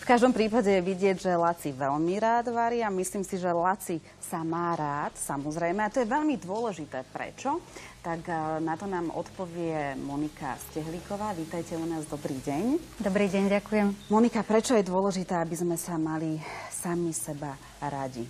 V každom prípade je vidieť, že Laci veľmi rád varí a myslím si, že Laci sa má rád, samozrejme. A to je veľmi dôležité. Prečo? Tak na to nám odpovie Monika Stehlíková. Vítajte u nás, dobrý deň. Dobrý deň, ďakujem. Monika, prečo je dôležité, aby sme sa mali sami seba radi?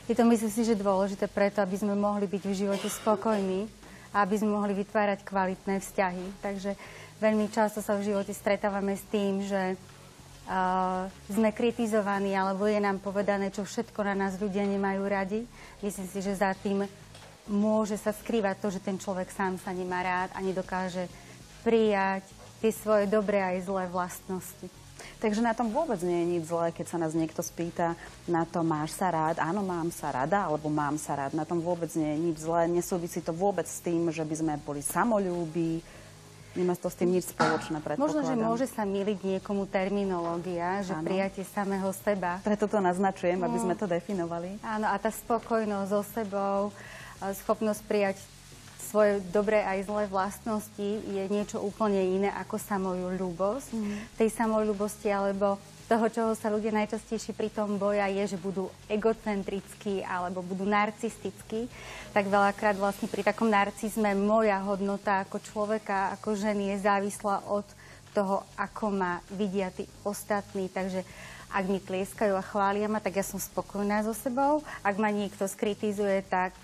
Je to, myslím si, že dôležité preto, aby sme mohli byť v živote spokojní a aby sme mohli vytvárať kvalitné vzťahy. Takže veľmi často sa v živote stretávame s tým, že sme kritizovaní, alebo je nám povedané, čo všetko na nás ľudia nemajú radi. Myslím si, že za tým môže sa skrývať to, že ten človek sám sa nemá rád a nedokáže prijať tie svoje dobré aj zlé vlastnosti. Takže na tom vôbec nie je nič zlé, keď sa nás niekto spýta na to, máš sa rád? Áno, mám sa rada, alebo mám sa rád. Na tom vôbec nie je nič zlé. Nesúvisí to vôbec s tým, že by sme boli samoľúbi. Nemá to s tým nič spoločné, predpokladám. Možno, že môže sa myliť niekomu terminológia, že prijatie samého seba. Preto to naznačujem, aby sme to definovali. Áno, a tá spokojnosť so sebou, schopnosť prijať svoje dobré aj zlé vlastnosti je niečo úplne iné ako samoľúbosť. Tej samoľúbosti alebo toho, čoho sa ľudia najčastejšie pri tom boja, je, že budú egocentrickí alebo budú narcistickí. Tak veľakrát vlastne pri takom narcizme moja hodnota ako človeka, ako ženy je závislá od toho, ako ma vidia tí ostatní. Takže ak mi tlieskajú a chvália ma, tak ja som spokojná so sebou. Ak ma niekto skritizuje, tak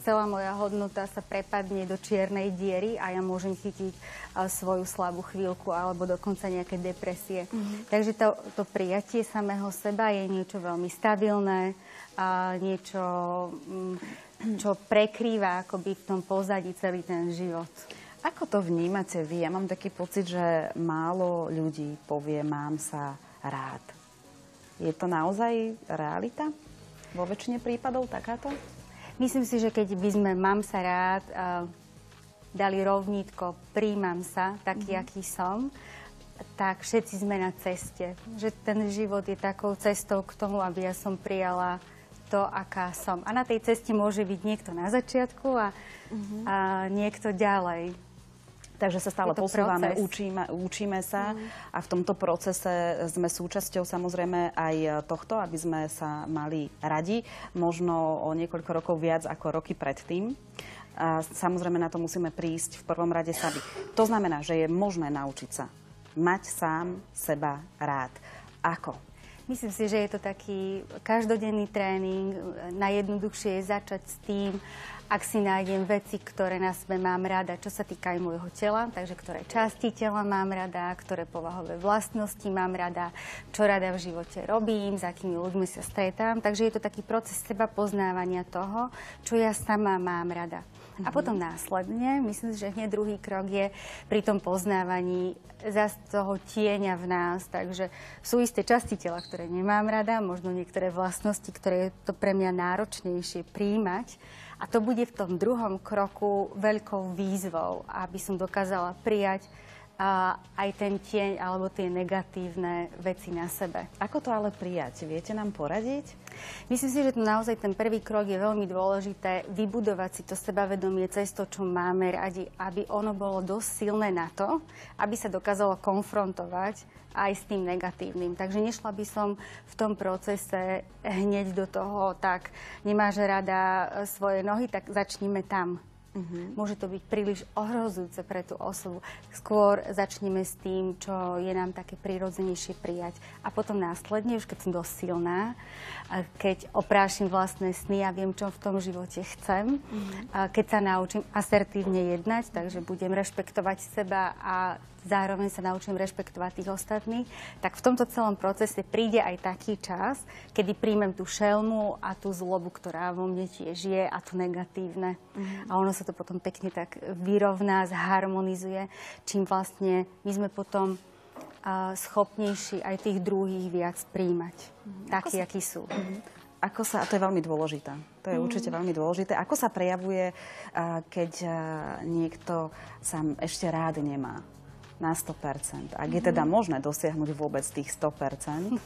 celá moja hodnota sa prepadne do čiernej diery a ja môžem chytiť svoju slabú chvíľku alebo dokonca nejaké depresie. Takže to prijatie samého seba je niečo veľmi stabilné, niečo, čo prekrýva akoby v tom pozadí celý ten život. Ako to vnímate vy? Ja mám taký pocit, že málo ľudí povie, mám sa rád. Je to naozaj realita? Vo väčšine prípadov takáto? Myslím si, že keď by sme mám sa rád dali rovnítko príjmam sa, taký, aký som, tak všetci sme na ceste. Že ten život je takou cestou k tomu, aby ja som prijala to, aká som. A na tej ceste môže byť niekto na začiatku a niekto ďalej. Takže sa stále posúvame, učíme sa a v tomto procese sme súčasťou samozrejme aj tohto, aby sme sa mali radi, možno o niekoľko rokov viac ako roky predtým. A samozrejme na to musíme prísť v prvom rade sami. To znamená, že je možné naučiť sa mať sám seba rád. Ako? Myslím si, že je to taký každodenný tréning. Najjednoduchšie je začať s tým, ak si nájdem veci, ktoré na sebe mám rada, čo sa týka aj môjho tela, takže ktoré časti tela mám rada, ktoré povahové vlastnosti mám rada, čo rada v živote robím, s akými ľuďmi sa stretám. Takže je to taký proces seba poznávania toho, čo ja sama mám rada. A potom následne, myslím si, že hneď druhý krok je pri tom poznávaní zase toho tieňa v nás. Takže sú isté časti tela, ktoré nemám rada, možno niektoré vlastnosti, ktoré je to pre mňa náročnejšie prijímať. A to bude v tom druhom kroku veľkou výzvou, aby som dokázala prijať aj ten tieň alebo tie negatívne veci na sebe. Ako to ale prijať? Viete nám poradiť? Myslím si, že naozaj ten prvý krok je veľmi dôležité vybudovať si to sebavedomie cez to, čo máme radi, aby ono bolo dosť silné na to, aby sa dokázalo konfrontovať aj s tým negatívnym. Takže nešla by som v tom procese hneď do toho, tak nemáš rada svoje nohy, tak začnime tam. Môže to byť príliš ohrozujúce pre tú osobu. Skôr začneme s tým, čo je nám také prirodzenejšie prijať. A potom následne, už keď som dosť silná, keď oprášim vlastné sny a viem, čo v tom živote chcem, keď sa naučím asertívne jednať, takže budem rešpektovať seba a zároveň sa naučím rešpektovať tých ostatných, tak v tomto celom procese príde aj taký čas, kedy príjmem tú šelmu a tú zlobu, ktorá vo mne tiež je, a to negatívne. A ono sa to potom pekne tak vyrovná, zharmonizuje, čím vlastne my sme potom schopnejší aj tých druhých viac príjmať. Takí, akí sú. Ako sa, a to je veľmi dôležité, to je určite veľmi dôležité, ako sa prejavuje, keď niekto sa ešte rád nemá na 100%? Ak je teda možné dosiahnuť vôbec tých 100%?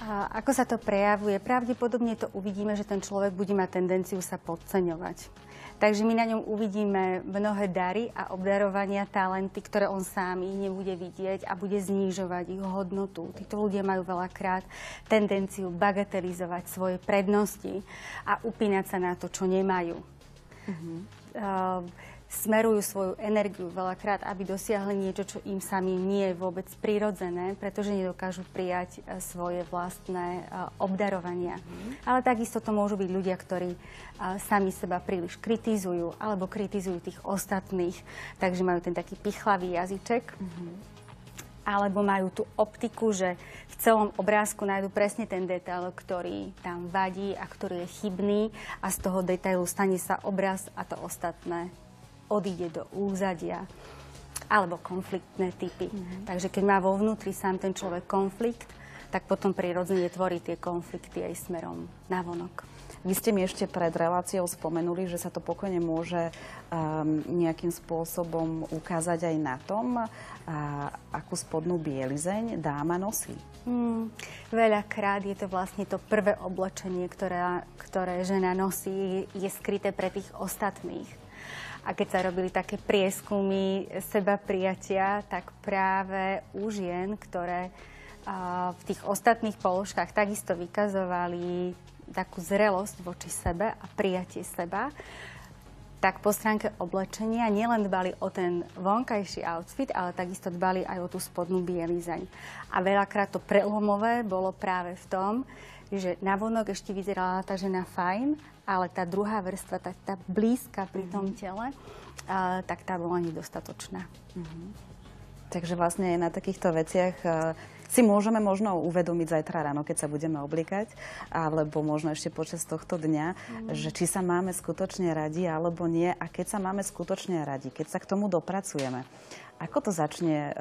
A ako sa to prejavuje? Pravdepodobne to uvidíme, že ten človek bude mať tendenciu sa podceňovať. Takže my na ňom uvidíme mnohé dary a obdarovania, talenty, ktoré on sám nebude vidieť a bude znižovať ich hodnotu. Títo ľudia majú veľakrát tendenciu bagatelizovať svoje prednosti a upínať sa na to, čo nemajú. Smerujú svoju energiu veľakrát, aby dosiahli niečo, čo im samým nie je vôbec prirodzené, pretože nedokážu prijať svoje vlastné obdarovania. Ale takisto to môžu byť ľudia, ktorí sami seba príliš kritizujú alebo kritizujú tých ostatných, takže majú ten taký pichlavý jazyček. Alebo majú tú optiku, že v celom obrázku nájdu presne ten detail, ktorý tam vadí a ktorý je chybný a z toho detailu stane sa obraz a to ostatné odíde do úzadia. Alebo konfliktné typy. Takže keď má vo vnútri sám ten človek konflikt, tak potom prirodzene tvorí tie konflikty aj smerom navonok. Vy ste mi ešte pred reláciou spomenuli, že sa to pokojne môže nejakým spôsobom ukázať aj na tom, akú spodnú bielizeň dáma nosí. Veľakrát je to vlastne to prvé oblečenie, ktoré žena nosí, je skryté pre tých ostatných. A keď sa robili také prieskumy seba prijatia, tak práve u žien, ktoré v tých ostatných položkách takisto vykazovali takú zrelosť voči sebe a prijatie seba, tak po stránke oblečenia nielen dbali o ten vonkajší outfit, ale takisto dbali aj o tú spodnú bielizeň. A veľakrát to prelomové bolo práve v tom, že navonok ešte vyzerala tá žena fajn, ale tá druhá vrstva, tá blízka pri tom tele, tak tá bola nedostatočná. Takže vlastne na takýchto veciach si môžeme možno uvedomiť zajtra ráno, keď sa budeme obliekať, alebo možno ešte počas tohto dňa, že či sa máme skutočne radi, alebo nie, a keď sa máme skutočne radi, keď sa k tomu dopracujeme. Ako to začne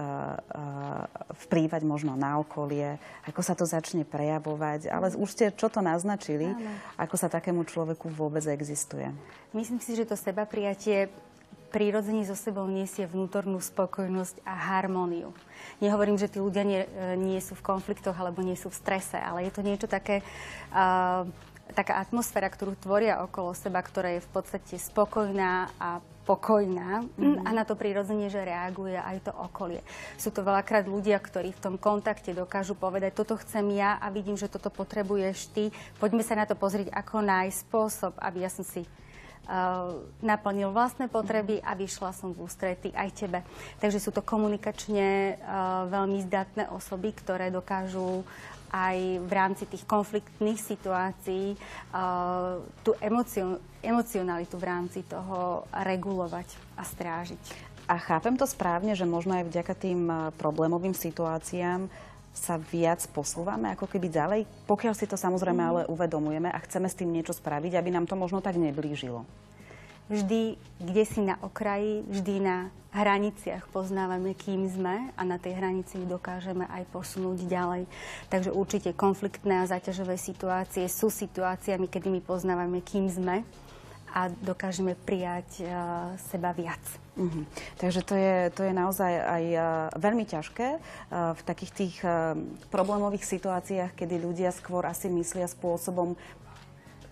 vplývať možno na okolie, ako sa to začne prejavovať, ale už ste čo to naznačili, ako sa takému človeku vôbec existuje? Myslím si, že to sebaprijatie prirodzene so sebou nesie vnútornú spokojnosť a harmóniu. Nehovorím, že tí ľudia nie sú v konfliktoch alebo nie sú v strese, ale je to niečo také, taká atmosféra, ktorú tvoria okolo seba, ktorá je v podstate spokojná a pokojná a na to prirodzene, že reaguje aj to okolie. Sú to veľakrát ľudia, ktorí v tom kontakte dokážu povedať, toto chcem ja a vidím, že toto potrebuješ ty. Poďme sa na to pozrieť, ako nájsť spôsob, aby ja som si naplnil vlastné potreby a vyšla som v ústrety aj tebe. Takže sú to komunikačne veľmi zdatné osoby, ktoré dokážu aj v rámci tých konfliktných situácií tú emocionalitu v rámci toho regulovať a strážiť. A chápem to správne, že možno aj vďaka tým problémovým situáciám sa viac posúvame ako keby ďalej, pokiaľ si to samozrejme ale uvedomujeme a chceme s tým niečo spraviť, aby nám to možno tak neblížilo. Vždy, kde si na okraji, vždy na hraniciach poznávame, kým sme a na tej hranici dokážeme aj posunúť ďalej. Takže určite konfliktné a záťažové situácie sú situáciami, kedy my poznávame, kým sme a dokážeme prijať seba viac. Takže to je naozaj aj veľmi ťažké v takých tých problémových situáciách, kedy ľudia skôr asi myslia spôsobom,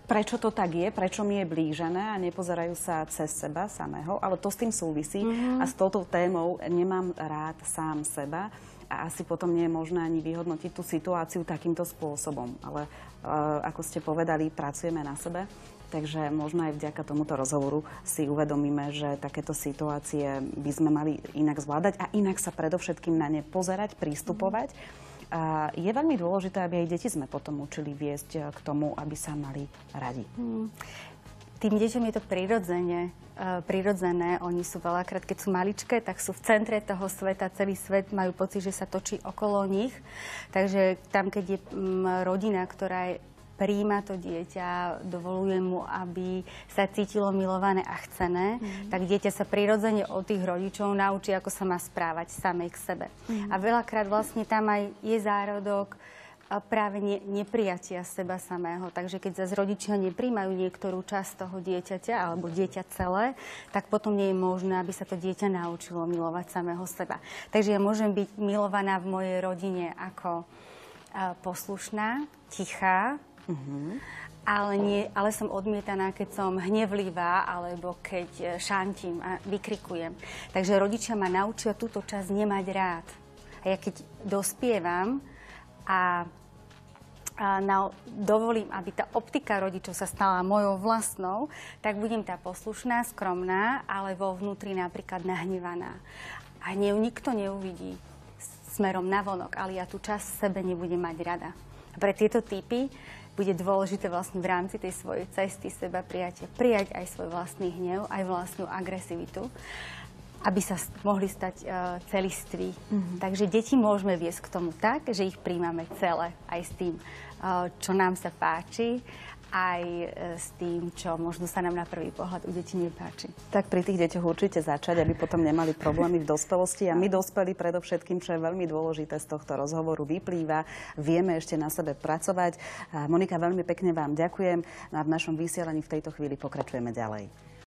prečo to tak je, prečo mi je blížené a nepozerajú sa cez seba samého, ale to s tým súvisí a s touto témou nemám rád sám seba a asi potom nie je možné ani vyhodnotiť tú situáciu takýmto spôsobom. Ale ako ste povedali, pracujeme na sebe. Takže možno aj vďaka tomuto rozhovoru si uvedomíme, že takéto situácie by sme mali inak zvládať a inak sa predovšetkým na ne pozerať, prístupovať. A je veľmi dôležité, aby aj deti sme potom učili viesť k tomu, aby sa mali radi. Tým deťom je to prirodzené. Oni sú veľakrát, keď sú maličké, tak sú v centre toho sveta. Celý svet majú pocit, že sa točí okolo nich. Takže tam, keď je rodina, ktorá prijíma to dieťa, dovoluje mu, aby sa cítilo milované a chcené, tak dieťa sa prirodzene od tých rodičov naučí, ako sa má správať samej k sebe. A veľakrát vlastne tam aj je zárodok práve neprijatia seba samého. Takže keď zase rodičia nepríjmajú niektorú časť toho dieťaťa alebo dieťa celé, tak potom nie je možné, aby sa to dieťa naučilo milovať samého seba. Takže ja môžem byť milovaná v mojej rodine ako poslušná, tichá, ale som odmietaná, keď som hnevlivá alebo keď šantím a vykrikujem. Takže rodičia ma naučia túto časť nemať rád. A ja keď dospievam a dovolím, aby tá optika rodičov sa stala mojou vlastnou, tak budem tá poslušná, skromná, ale vo vnútri napríklad nahnevaná. A hnev nikto neuvidí smerom navonok, ale ja tú časť v sebe nebudem mať rada. A pre tieto typy bude dôležité vlastne v rámci tej svojej cesty seba prijatia prijať aj svoj vlastný hnev, aj vlastnú agresivitu, aby sa mohli stať celiství. Takže deti môžeme viesť k tomu tak, že ich príjmame celé, aj s tým, čo nám sa páči, aj s tým, čo možno sa nám na prvý pohľad u detí nepáči. Tak pri tých deťoch určite začať, aby potom nemali problémy v dospelosti. A my dospelí predovšetkým, čo je veľmi dôležité z tohto rozhovoru vyplýva, vieme ešte na sebe pracovať. Monika, veľmi pekne vám ďakujem a v našom vysielaní v tejto chvíli pokračujeme ďalej.